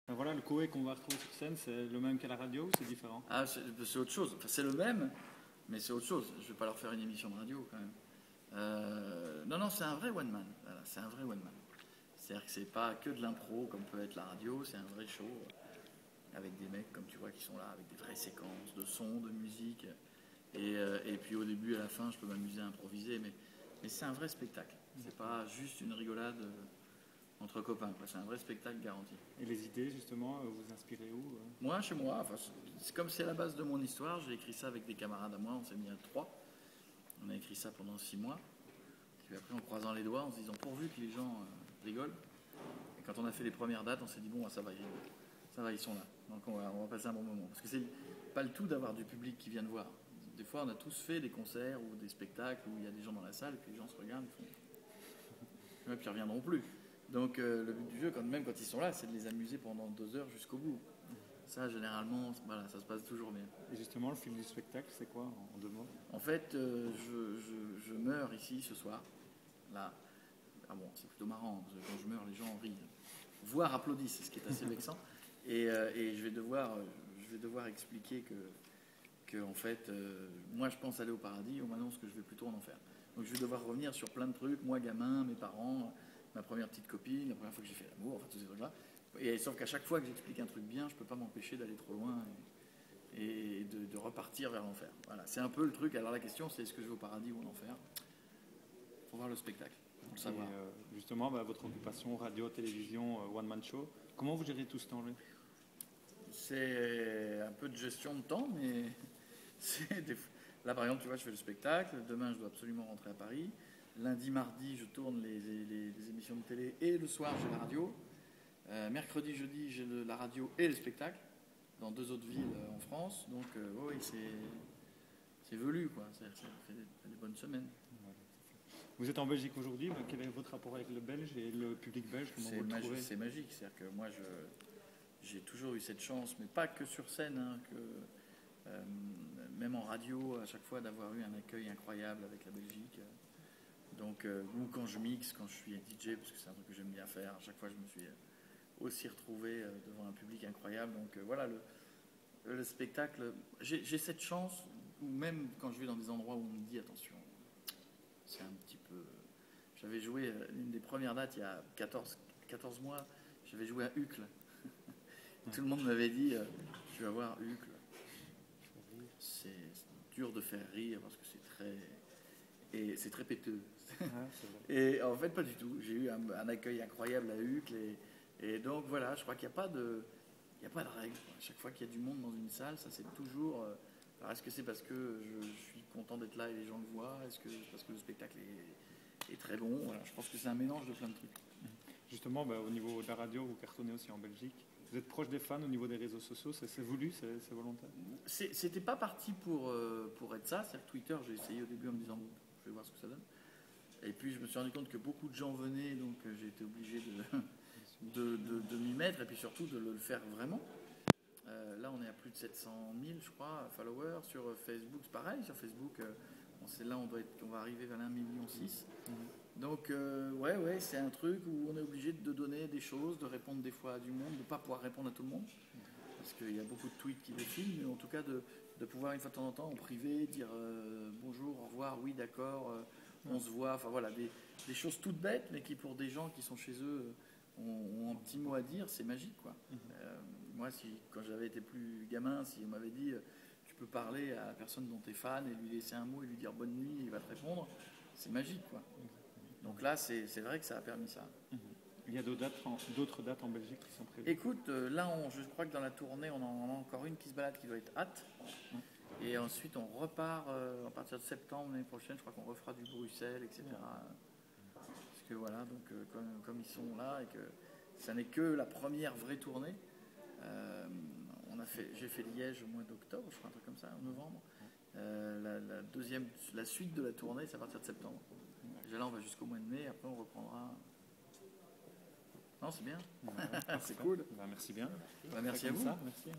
Voilà, le Koé qu'on va retrouver sur scène, c'est le même qu'à la radio ou c'est différent? Ah, c'est autre chose. Enfin, c'est le même, mais c'est autre chose. Je vais pas leur faire une émission de radio quand même. Non, non, c'est un vrai one man. Voilà, c'est un vrai one man. C'est-à-dire que c'est pas que de l'impro comme peut être la radio, c'est un vrai show avec des mecs comme tu vois qui sont là, avec des vraies séquences de son, de musique. Et puis au début et à la fin, je peux m'amuser à improviser, mais c'est un vrai spectacle. C'est pas juste une rigolade entre copains, quoi. C'est un vrai spectacle garanti. Et les idées, justement, vous inspirez où? Moi, chez moi, enfin, c'est comme c'est la base de mon histoire, j'ai écrit ça avec des camarades à moi, on s'est mis à 3. On a écrit ça pendant 6 mois. Puis après, en croisant les doigts, en se disant pourvu que les gens rigolent. Et quand on a fait les premières dates, on s'est dit bon, ça va, ils sont là. Donc on va passer un bon moment. Parce que c'est pas le tout d'avoir du public qui vient de voir. Des fois, on a tous fait des concerts ou des spectacles où il y a des gens dans la salle, et puis les gens se regardent, ils font. Et puis ils reviendront plus. Donc le but du jeu, même quand ils sont là, c'est de les amuser pendant 2 heures jusqu'au bout. Ça, généralement, voilà, ça se passe toujours bien. Et justement, le fil du spectacle, c'est quoi, en 2 mots? En fait, je meurs ici ce soir. Là. Ah bon, c'est plutôt marrant. Quand je meurs, les gens rient. Voire applaudissent, ce qui est assez vexant. Et je vais devoir expliquer que en fait, moi, je pense aller au paradis. On m'annonce que je vais plutôt en enfer. Donc, je vais devoir revenir sur plein de trucs. Moi, gamin, mes parents, ma première petite copine, la première fois que j'ai fait l'amour, enfin, tous ces trucs-là. Et sauf qu'à chaque fois que j'explique un truc bien, je peux pas m'empêcher d'aller trop loin et de repartir vers l'enfer. Voilà, c'est un peu le truc. Alors la question, c'est est-ce que je vais au paradis ou en enfer? Faut voir le spectacle, pour le savoir. Et justement, votre occupation, radio, télévision, one-man show, comment vous gérez tout ce temps-là? C'est un peu de gestion de temps, mais là, par exemple, tu vois, je fais le spectacle. Demain, je dois absolument rentrer à Paris. Lundi, mardi, je tourne les émissions de télé et le soir, j'ai la radio. Mercredi, jeudi, j'ai la radio et le spectacle dans 2 autres villes en France. Donc, oui, c'est velu, quoi. Ça fait des bonnes semaines. Vous êtes en Belgique aujourd'hui. Quel est votre rapport avec le Belge et le public belge? C'est magique. C'est-à-dire que moi, j'ai toujours eu cette chance, mais pas que sur scène, hein, même en radio, à chaque fois, d'avoir eu un accueil incroyable avec la Belgique. Donc, ou quand je mixe, quand je suis DJ, parce que c'est un truc que j'aime bien faire, à chaque fois, je me suis aussi retrouvé devant un public incroyable. Donc, voilà, le spectacle, j'ai cette chance, ou même quand je vais dans des endroits où on me dit attention, c'est un petit peu. J'avais joué une des premières dates il y a 14 mois, j'avais joué à Uccle. Tout le monde m'avait dit tu vas voir Uccle. C'est dur de faire rire parce que c'est très péteux. Et en fait, pas du tout. J'ai eu un accueil incroyable à Uccle. Et donc voilà, je crois qu'il n'y a pas de règle. À chaque fois qu'il y a du monde dans une salle, ça c'est toujours. Alors est-ce que c'est parce que je suis content d'être là et les gens le voient? Est-ce que c'est parce que le spectacle est très bon? Voilà, je pense que c'est un mélange de plein de trucs. Justement, au niveau de la radio, vous cartonnez aussi en Belgique. Vous êtes proche des fans au niveau des réseaux sociaux, c'est voulu, c'est volontaire? C'était pas parti pour être ça. C'est Twitter, j'ai essayé au début en me disant bon, je vais voir ce que ça donne. Et puis je me suis rendu compte que beaucoup de gens venaient, donc j'ai été obligé de m'y mettre et puis surtout de le faire vraiment. Là, on est à plus de 700 000, je crois, followers. Sur Facebook, c'est pareil. Sur Facebook, là, on va arriver vers 1,6 million. Donc, ouais, c'est un truc où on est obligé de donner des choses, de répondre des fois à du monde, de ne pas pouvoir répondre à tout le monde. Parce qu'il y a beaucoup de tweets qui défilent, mais en tout cas, de pouvoir une fois de temps en temps, en privé, dire bonjour, au revoir, oui, d'accord, on se voit. Enfin, voilà, des choses toutes bêtes, mais qui, pour des gens qui sont chez eux, ont un petit mot à dire, c'est magique, quoi. Moi, quand j'avais été plus gamin, si on m'avait dit tu peux parler à la personne dont tu es fan et lui laisser un mot et lui dire bonne nuit, il va te répondre, c'est magique, quoi. Donc là, c'est vrai que ça a permis ça. Il y a d'autres dates en Belgique qui sont prévues? Écoute, là, je crois que dans la tournée, on en a encore une qui se balade qui doit être hâte. Et ensuite, on repart à partir de septembre l'année prochaine. Je crois qu'on refera du Bruxelles, etc. Parce que voilà, donc comme ils sont là et que ça n'est que la première vraie tournée. J'ai fait Liège au mois d'octobre, je crois, un truc comme ça, en novembre. La suite de la tournée, c'est à partir de septembre. Déjà là, on va jusqu'au mois de mai, après on reprendra. Non, c'est bien. Ouais, c'est cool. Merci bien. Merci à vous. Merci.